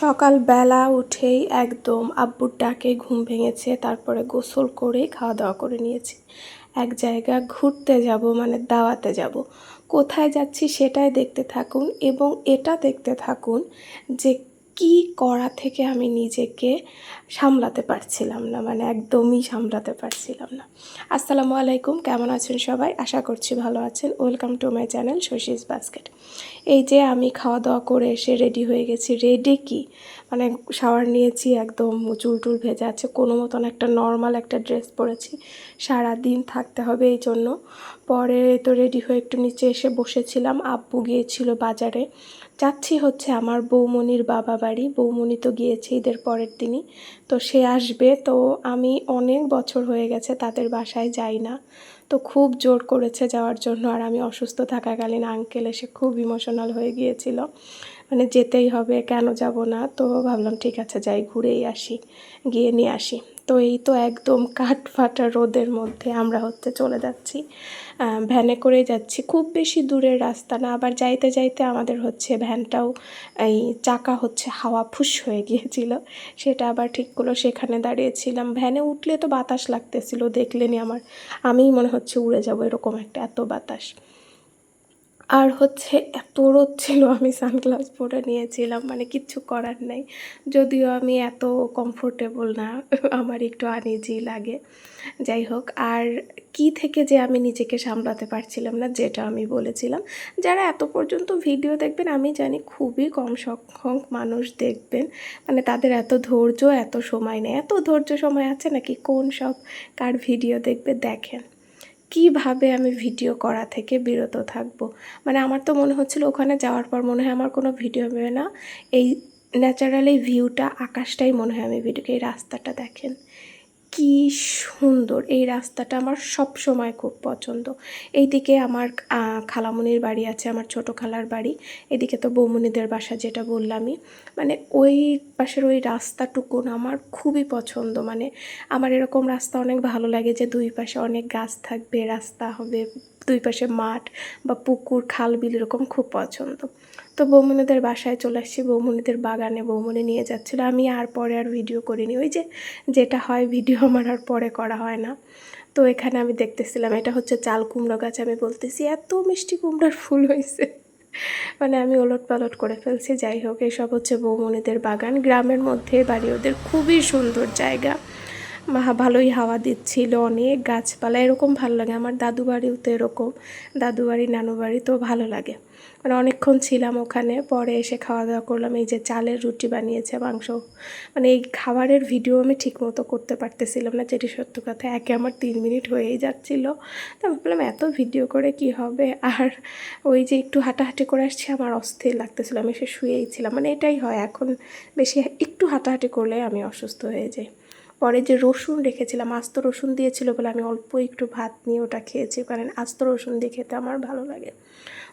সকালবেলা উঠেই একদম আব্বুর ডাকে ঘুম ভেঙেছে, তারপরে গোসল করে খাওয়া দাওয়া করে নিয়েছি। এক জায়গা ঘুরতে যাব, মানে দাওয়াতে যাব। কোথায় যাচ্ছি সেটাই দেখতে থাকুন এবং এটা দেখতে থাকুন যে কি করা থেকে আমি নিজেকে সামলাতে পারছিলাম না, মানে একদমই সামলাতে পারছিলাম না। আসসালামু আলাইকুম, কেমন আছেন সবাই? আশা করছি ভালো আছেন। Welcome to my channel Shashi's basket. এই যে আমি খাওয়া দাওয়া করে এসে রেডি হয়ে গেছি। রেডি কি, মানে শাওয়ার নিয়েছি, একদম চুল টুল ভেজা আছে, কোনো মতন একটা নর্মাল একটা ড্রেস পরেছি, সারাদিন থাকতে হবে এই জন্য। পরে তো রেডি হয়ে একটু নিচে এসে বসেছিলাম। আব্বু গিয়েছিল বাজারে। যাচ্ছি হচ্ছে আমার বৌমনির বাবা বাড়ি। বৌমনি তো গিয়েছে ঈদের পরের দিনই, তো সে আসবে। তো আমি অনেক বছর হয়ে গেছে তাদের বাসায় যাই না, তো খুব জোর করেছে যাওয়ার জন্য। আর আমি অসুস্থ থাকাকালীন আঙ্কেল এসে খুব ইমোশনাল হয়ে গিয়েছিল, মানে যেতেই হবে, কেন যাব না। তো ভাবলাম ঠিক আছে যাই, ঘুরেই আসি, গিয়ে নিয়ে আসি। তো এই তো একদম কাঠ ফাটা রোদের মধ্যে আমরা চলে যাচ্ছি, ভ্যানে করেই যাচ্ছি। খুব বেশি দূরের রাস্তা না, আবার যাইতে যাইতে আমাদের ভ্যানটাও এই চাকা হাওয়া ফুস হয়ে গিয়েছিল, সেটা আবার ঠিক করলো। সেখানে দাঁড়িয়েছিলাম। ভ্যানে উঠলে তো বাতাস লাগতেছিল, দেখলেনি আমিই মনে হচ্ছে উড়ে যাব, এরকম একটা এত বাতাস। আর এত রোদ ছিল, আমি সানগ্লাস পরে নিয়েছিলাম, মানে কিচ্ছু করার নাই। যদিও আমি এত কমফোর্টেবল না, আমার একটু আনইজি লাগে। যাই হোক, আর কি থেকে যে আমি নিজেকে সামলাতে পারছিলাম না, যেটা আমি বলেছিলাম। যারা এত পর্যন্ত ভিডিও দেখবেন, আমি জানি খুবই কম সংখ্যক মানুষ দেখবেন, মানে তাদের এত ধৈর্য, এত সময় নেই। এত ধৈর্য সময় আছে নাকি কোন সব কার ভিডিও দেখবে? দেখেন কিভাবে আমি ভিডিও করা থেকে বিরত থাকব। মানে আমার তো মনে হচ্ছিল ওখানে যাওয়ার পর মনে হয় আমার কোনো ভিডিও হবে না, এই ন্যাচারালি ভিউটা, আকাশটাই মনে হয় আমি ভিডিওকে। এই রাস্তাটা দেখেন কি সুন্দর, এই রাস্তাটা আমার সব সময় খুব পছন্দ। এইদিকে আমার খালামণির বাড়ি আছে, আমার ছোট খালার বাড়ি। এদিকে তো বৌমনিদের বাসা, যেটা বললামই। মানে ওই পাশের ওই রাস্তাটুকু না আমার খুবই পছন্দ। মানে আমার এরকম রাস্তা অনেক ভালো লাগে, যে দুই পাশে অনেক গাছ থাকবে, রাস্তা হবে, দুই পাশে মাঠ বা পুকুর, খাল বিল, এরকম খুব পছন্দ। তো বৌমনিদের বাসায় চলে আসছি, বৌমনিদের বাগানে বৌমনি নিয়ে যাচ্ছিলো। আমি আর পরে আর ভিডিও করিনি, ওই যেটা হয় ভিডিও আমার আর পরে করা হয় না। তো এখানে আমি দেখতেছিলাম, এটা চাল কুমড়ো গাছ। আমি বলতেছি এত মিষ্টি কুমড়ার ফুল হয়েছে, মানে আমি ওলট পালট করে ফেলছি। যাই হোক, এসব বৌমনিদের বাগান, গ্রামের মধ্যে বাড়ি ওদের, খুবই সুন্দর জায়গা, ভালোই হাওয়া দিচ্ছিল, অনেক গাছপালা, এরকম ভালো লাগে। আমার দাদু বাড়িও তো এরকম, দাদু বাড়ি নানু বাড়ি, তো ভালো লাগে। মানে অনেকক্ষণ ছিলাম ওখানে। পরে এসে খাওয়া দাওয়া করলাম। এই যে চালের রুটি বানিয়েছে, মাংস, মানে এই খাবারের ভিডিও আমি ঠিকমতো করতে পারতেছিলাম না, যেটি সত্য কথা। একে আমার 3 মিনিট হয়েই যাচ্ছিলো। তো আমি বললাম এত ভিডিও করে কি হবে। আর ওই যে একটু হাঁটাহাঁটি করে আসছি, আমার অস্থির লাগতেছিলো, আমি এসে শুয়েই ছিলাম। মানে এটাই হয়, এখন বেশি একটু হাঁটাহাঁটি করলে আমি অসুস্থ হয়ে যাই। পরে যে রসুন রেখেছিলাম, আস্ত রসুন দিয়েছিল বলে আমি অল্প একটু ভাত নিয়ে ওটা খেয়েছি, কারণ আস্ত রসুন দিয়ে খেতে আমার ভালো লাগে।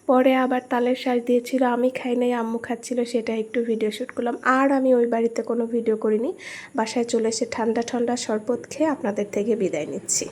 পরে আবার তালের শাঁস দিয়েছিল, আমি খাই নাই, আম্মু খাচ্ছিল, সেটা একটু ভিডিও শ্যুট করলাম। আর আমি ওই বাড়িতে কোনো ভিডিও করিনি। বাসায় চলে এসে ঠান্ডা ঠান্ডা শরবত খেয়ে আপনাদের থেকে বিদায় নিচ্ছি।